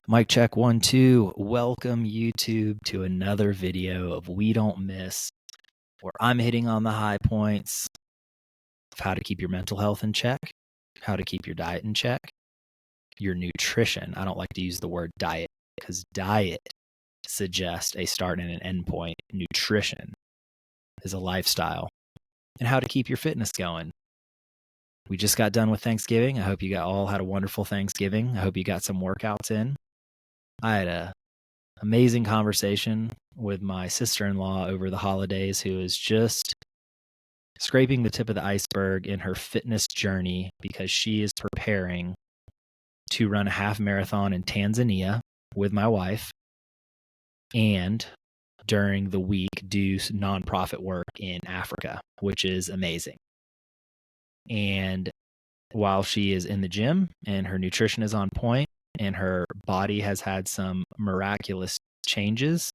Mic check 1, 2. Welcome YouTube to another video of We Don't Miss, where I'm hitting on the high points of how to keep your mental health in check, how to keep your diet in check, your nutrition. I don't like to use the word diet because diet suggests a start and an end point. Nutrition is a lifestyle, and how to keep your fitness going. We just got done with Thanksgiving. I hope you all had a wonderful Thanksgiving. I hope you got some workouts in. I had a amazing conversation with my sister-in-law over the holidays, who is just scraping the tip of the iceberg in her fitness journey because she is preparing to run a half marathon in Tanzania with my wife and during the week do nonprofit work in Africa, which is amazing. And while she is in the gym and her nutrition is on point and her body has had some miraculous changes,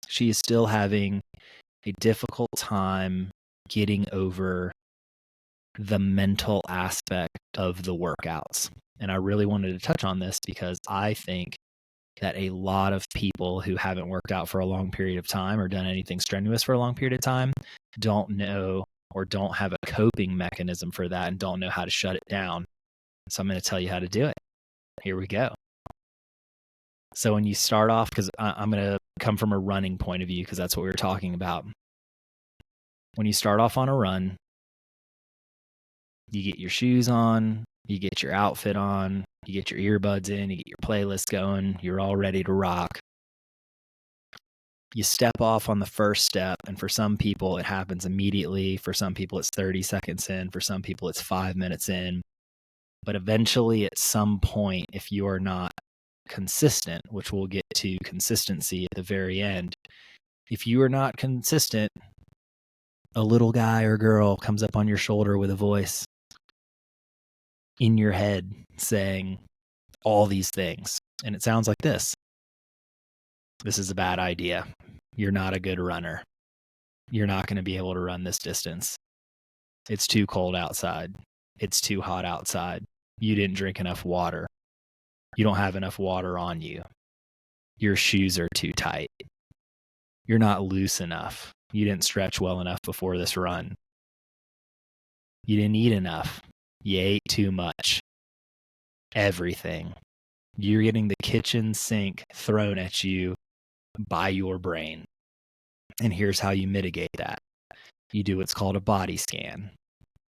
she is still having a difficult time getting over the mental aspect of the workouts. And I really wanted to touch on this because I think that a lot of people who haven't worked out for a long period of time or done anything strenuous for a long period of time don't know or don't have a coping mechanism for that and don't know how to shut it down. So I'm going to tell you how to do it. Here we go. So when you start off, because I'm going to come from a running point of view because that's what we were talking about. When you start off on a run, you get your shoes on, you get your outfit on, you get your earbuds in, you get your playlist going, you're all ready to rock. You step off on the first step, and for some people it happens immediately. For some people it's 30 seconds in. For some people it's 5 minutes in. But eventually at some point, if you are not consistent, which we'll get to consistency at the very end, if you are not consistent, a little guy or girl comes up on your shoulder with a voice in your head saying all these things. And it sounds like this. This is a bad idea. You're not a good runner. You're not going to be able to run this distance. It's too cold outside. It's too hot outside. You didn't drink enough water. You don't have enough water on you. Your shoes are too tight. You're not loose enough. You didn't stretch well enough before this run. You didn't eat enough. You ate too much. Everything. You're getting the kitchen sink thrown at you by your brain. And here's how you mitigate that. You do what's called a body scan.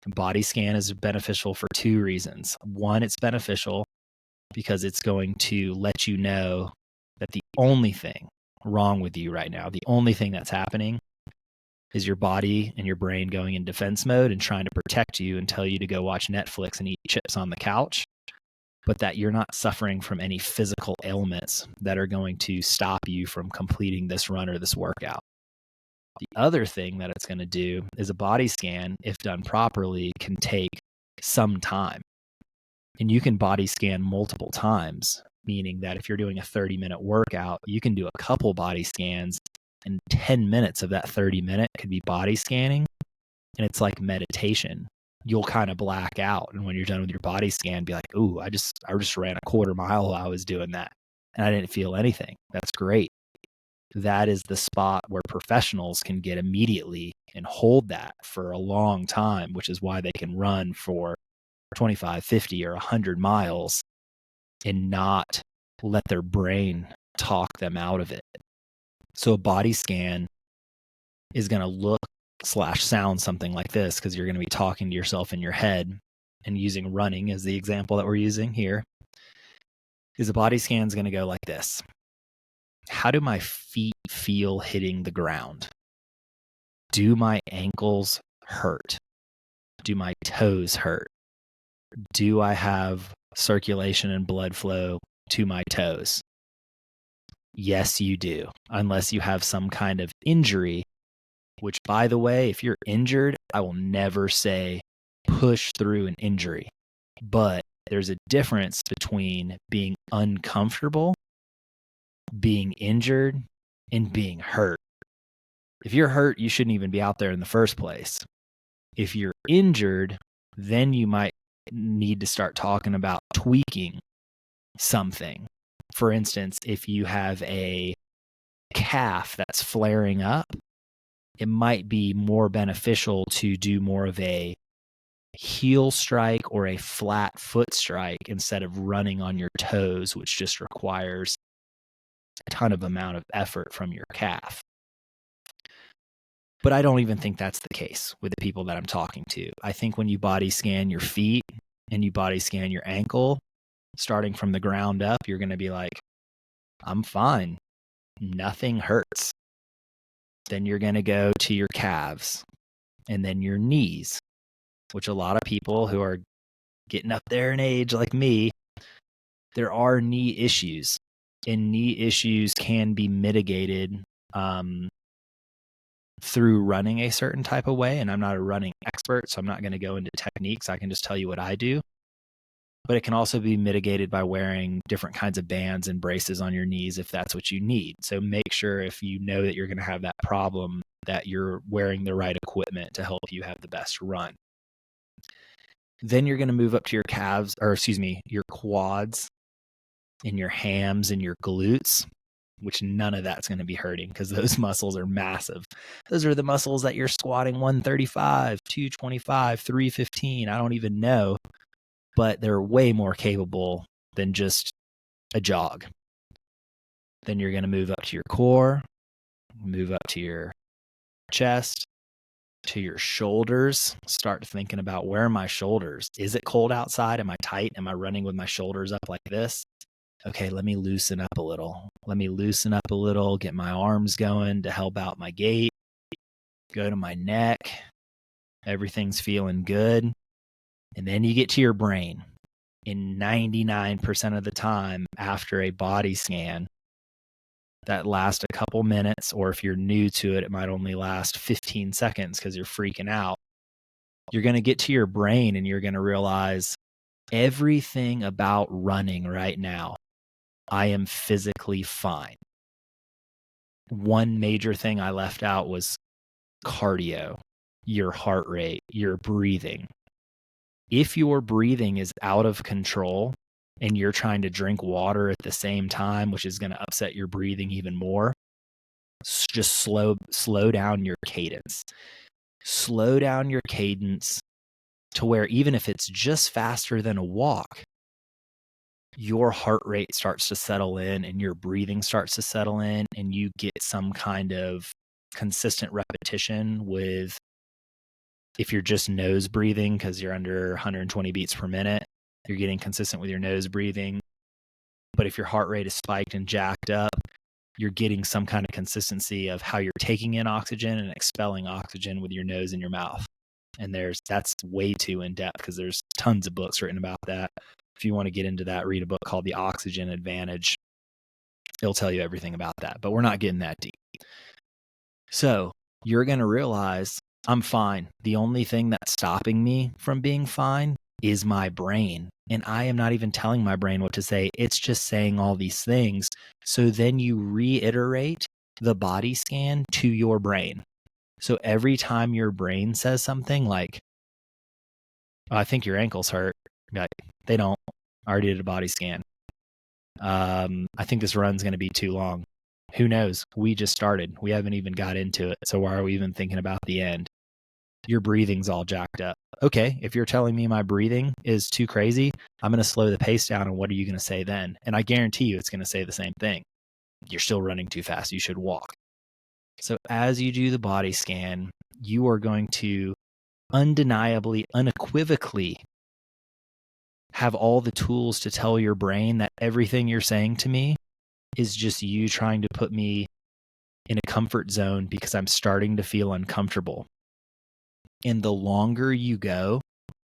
A body scan is beneficial for two reasons. One, it's beneficial because it's going to let you know that the only thing wrong with you right now, the only thing that's happening is your body and your brain going in defense mode and trying to protect you and tell you to go watch Netflix and eat chips on the couch, but that you're not suffering from any physical ailments that are going to stop you from completing this run or this workout. The other thing that it's going to do is a body scan, if done properly, can take some time. And you can body scan multiple times, meaning that if you're doing a 30-minute workout, you can do a couple body scans, and 10 minutes of that 30-minute could be body scanning. And it's like meditation. You'll kind of black out. And when you're done with your body scan, be like, ooh, I just ran a quarter mile while I was doing that. And I didn't feel anything. That's great. That is the spot where professionals can get immediately and hold that for a long time, which is why they can run for 25, 50, or 100 miles and not let their brain talk them out of it. So a body scan is going to look / sound something like this because you're going to be talking to yourself in your head, and using running as the example that we're using here. Is a body scan is going to go like this. How do my feet feel hitting the ground? Do my ankles hurt? Do my toes hurt? Do I have circulation and blood flow to my toes? Yes, you do, unless you have some kind of injury, which, by the way, if you're injured, I will never say push through an injury. But there's a difference between being uncomfortable, being injured, and being hurt. If you're hurt, you shouldn't even be out there in the first place. If you're injured, then you might need to start talking about tweaking something for instance, if you have a calf that's flaring up, it might be more beneficial to do more of a heel strike or a flat foot strike instead of running on your toes, which just requires a ton of amount of effort from your calf. But I don't even think that's the case with the people that I'm talking to. I think when you body scan your feet and you body scan your ankle, starting from the ground up, you're going to be like, I'm fine. Nothing hurts. Then you're going to go to your calves and then your knees, which a lot of people who are getting up there in age like me, there are knee issues, and knee issues can be mitigated through running a certain type of way. And I'm not a running expert, so I'm not going to go into techniques. I can just tell you what I do. But it can also be mitigated by wearing different kinds of bands and braces on your knees if that's what you need. So make sure, if you know that you're going to have that problem, that you're wearing the right equipment to help you have the best run. Then you're going to move up to your calves, or excuse me, your quads and your hams and your glutes, which none of that's going to be hurting because those muscles are massive. Those are the muscles that you're squatting 135, 225, 315. I don't even know, but they're way more capable than just a jog. Then you're going to move up to your core, move up to your chest, to your shoulders. Start thinking about, where are my shoulders? Is it cold outside? Am I tight? Am I running with my shoulders up like this? Okay, let me loosen up a little. Get my arms going to help out my gait. Go to my neck. Everything's feeling good. And then you get to your brain. In 99% of the time after a body scan, that lasts a couple minutes, or if you're new to it, it might only last 15 seconds because you're freaking out. You're going to get to your brain and you're going to realize everything about running right now, I am physically fine. One major thing I left out was cardio, your heart rate, your breathing. If your breathing is out of control and you're trying to drink water at the same time, which is going to upset your breathing even more, just slow down your cadence. Slow down your cadence to where even if it's just faster than a walk, your heart rate starts to settle in and your breathing starts to settle in, and you get some kind of consistent repetition with, if you're just nose breathing because you're under 120 beats per minute, you're getting consistent with your nose breathing. But if your heart rate is spiked and jacked up, you're getting some kind of consistency of how you're taking in oxygen and expelling oxygen with your nose and your mouth. And that's way too in depth because there's tons of books written about that. If you want to get into that, read a book called The Oxygen Advantage. It'll tell you everything about that, but we're not getting that deep. So you're going to realize, I'm fine. The only thing that's stopping me from being fine is my brain. And I am not even telling my brain what to say. It's just saying all these things. So then you reiterate the body scan to your brain. So every time your brain says something like, oh, I think your ankles hurt, like, they don't. I already did a body scan. I think this run's going to be too long. Who knows? We just started. We haven't even got into it. So why are we even thinking about the end? Your breathing's all jacked up. Okay, if you're telling me my breathing is too crazy, I'm going to slow the pace down. And what are you going to say then? And I guarantee you it's going to say the same thing. You're still running too fast. You should walk. So as you do the body scan, you are going to undeniably, unequivocally have all the tools to tell your brain that everything you're saying to me is just you trying to put me in a comfort zone because I'm starting to feel uncomfortable. And the longer you go,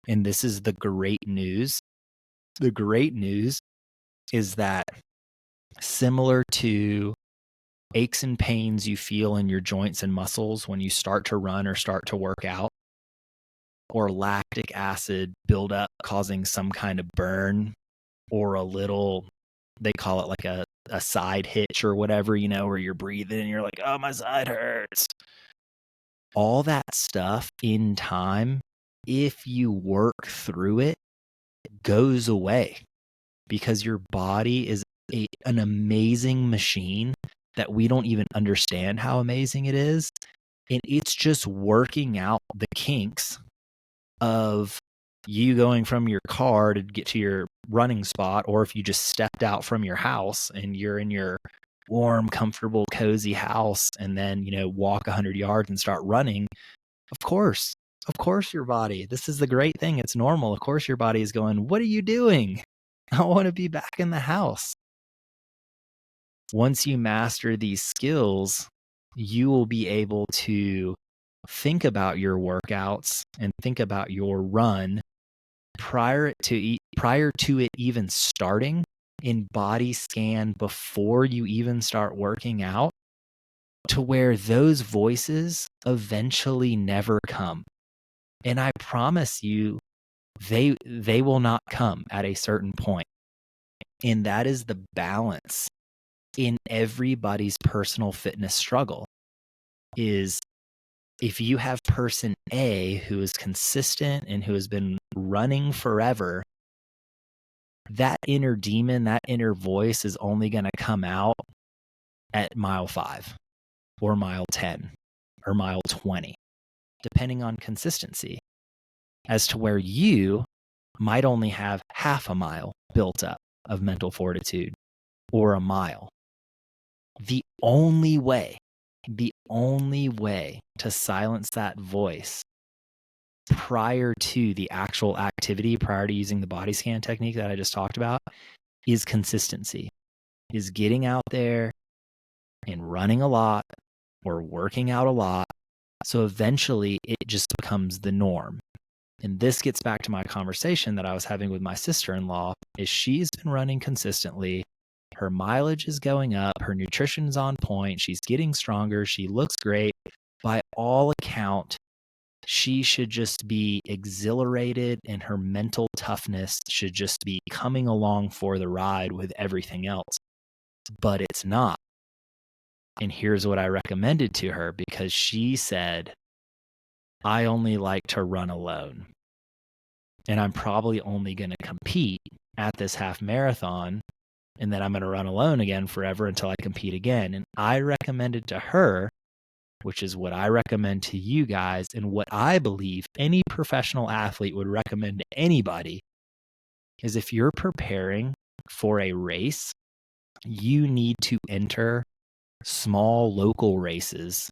and this is the great news is that, similar to aches and pains you feel in your joints and muscles when you start to run or start to work out, or lactic acid buildup causing some kind of burn, or a little, they call it like a side hitch or whatever, where you're breathing and you're like, oh, my side hurts. All that stuff in time, if you work through it, goes away because your body is an amazing machine that we don't even understand how amazing it is. And it's just working out the kinks of you going from your car to get to your running spot, or if you just stepped out from your house and you're in your warm, comfortable, cozy house and then, walk 100 yards and start running. Of course your body, this is the great thing. It's normal. Of course your body is going, what are you doing? I want to be back in the house. Once you master these skills, you will be able to think about your workouts and think about your run prior to it even starting, in body scan before you even start working out, to where those voices eventually never come. And I promise you, they will not come at a certain point. And that is the balance in everybody's personal fitness struggle. Is if you have person A who is consistent and who has been running forever, that inner demon, that inner voice is only going to come out at mile 5 or mile 10 or mile 20, depending on consistency, as to where you might only have half a mile built up of mental fortitude or a mile. The only way to silence that voice prior to the actual activity, prior to using the body scan technique that I just talked about, is consistency, is getting out there and running a lot or working out a lot. So eventually it just becomes the norm. And this gets back to my conversation that I was having with my sister-in-law, is she's been running consistently. Her mileage is going up. Her nutrition's on point. She's getting stronger. She looks great. By all account, she should just be exhilarated, and her mental toughness should just be coming along for the ride with everything else. But it's not. And here's what I recommended to her, because she said, I only like to run alone. And I'm probably only going to compete at this half marathon, and then I'm going to run alone again forever until I compete again. And I recommended to her, which is what I recommend to you guys, and what I believe any professional athlete would recommend to anybody, is if you're preparing for a race, you need to enter small local races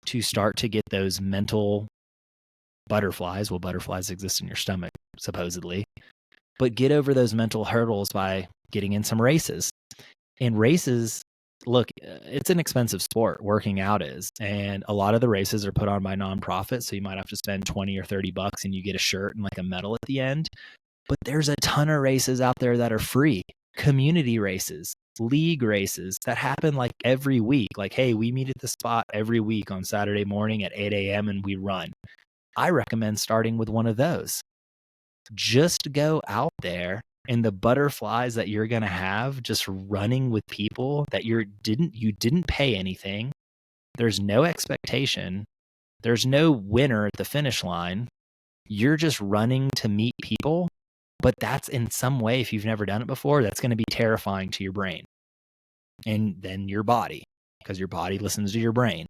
to start to get those mental butterflies. Well, butterflies exist in your stomach, supposedly, but get over those mental hurdles by getting in some races. And races, look, it's an expensive sport, working out is, and a lot of the races are put on by nonprofits, so you might have to spend $20 or $30 and you get a shirt and like a medal at the end. But there's a ton of races out there that are free, community races, league races that happen like every week. Like, hey, we meet at the spot every week on Saturday morning at 8 a.m. and we run. I recommend starting with one of those. Just go out there, and the butterflies that you're going to have just running with people that you didn't pay anything. There's no expectation. There's no winner at the finish line. You're just running to meet people. But that's, in some way, if you've never done it before, that's going to be terrifying to your brain and then your body, because your body listens to your brain.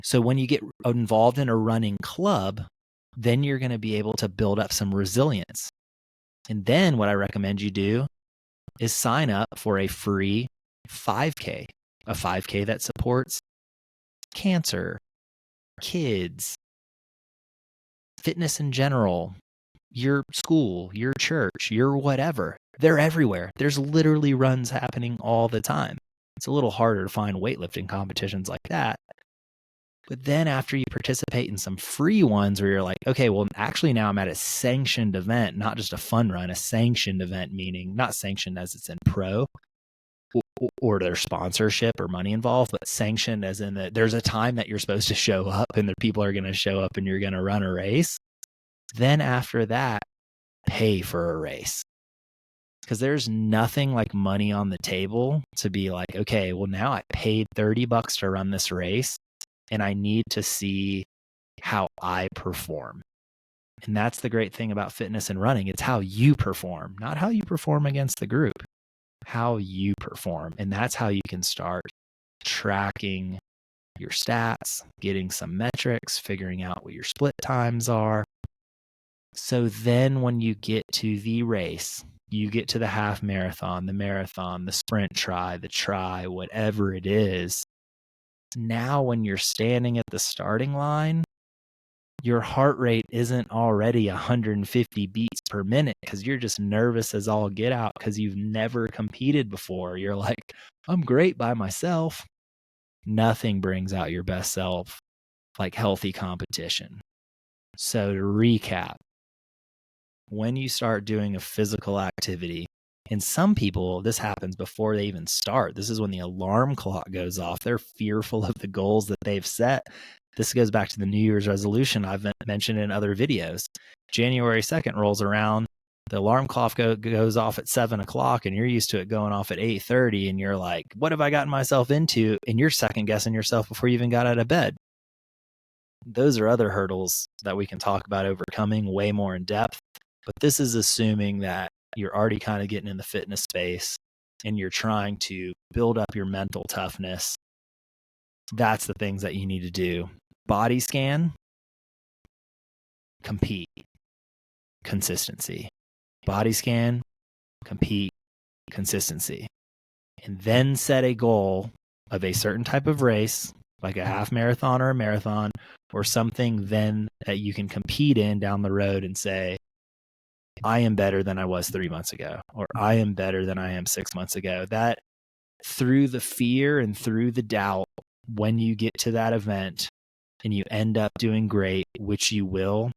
So when you get involved in a running club, then you're going to be able to build up some resilience. And then what I recommend you do is sign up for a free 5K, a 5K that supports cancer, kids, fitness in general, your school, your church, your whatever. They're everywhere. There's literally runs happening all the time. It's a little harder to find weightlifting competitions like that. But then after you participate in some free ones where you're like, okay, well, actually now I'm at a sanctioned event, not just a fun run, a sanctioned event, meaning not sanctioned as it's in pro or there's sponsorship or money involved, but sanctioned as in that there's a time that you're supposed to show up and the people are going to show up and you're going to run a race. Then after that, pay for a race. Because there's nothing like money on the table to be like, okay, well, now I paid $30 to run this race, and I need to see how I perform. And that's the great thing about fitness and running. It's how you perform, not how you perform against the group, how you perform. And that's how you can start tracking your stats, getting some metrics, figuring out what your split times are. So then when you get to the race, you get to the half marathon, the sprint try, the try, whatever it is. Now, when you're standing at the starting line, your heart rate isn't already 150 beats per minute because you're just nervous as all get out because you've never competed before. You're like, I'm great by myself. Nothing brings out your best self like healthy competition. So to recap, when you start doing a physical activity, and some people, this happens before they even start. This is when the alarm clock goes off. They're fearful of the goals that they've set. This goes back to the New Year's resolution I've mentioned in other videos. January 2nd rolls around. The alarm clock goes off at 7 o'clock and you're used to it going off at 8:30. And you're like, what have I gotten myself into? And you're second guessing yourself before you even got out of bed. Those are other hurdles that we can talk about overcoming way more in depth. But this is assuming that you're already kind of getting in the fitness space and you're trying to build up your mental toughness. That's the things that you need to do. Body scan, compete, consistency. Body scan, compete, consistency. And then set a goal of a certain type of race, like a half marathon or a marathon, or something then that you can compete in down the road and say, I am better than I was 3 months ago, or I am better than I am 6 months ago. That through the fear and through the doubt, when you get to that event and you end up doing great, which you will,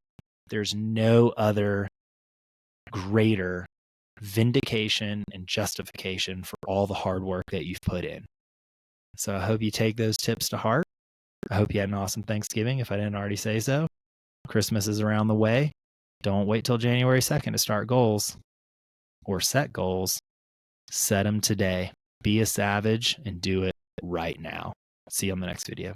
there's no other greater vindication and justification for all the hard work that you've put in. So I hope you take those tips to heart. I hope you had an awesome Thanksgiving, if I didn't already say so. Christmas is around the way. Don't wait till January 2nd to start goals or set goals. Set them today. Be a savage and do it right now. See you on the next video.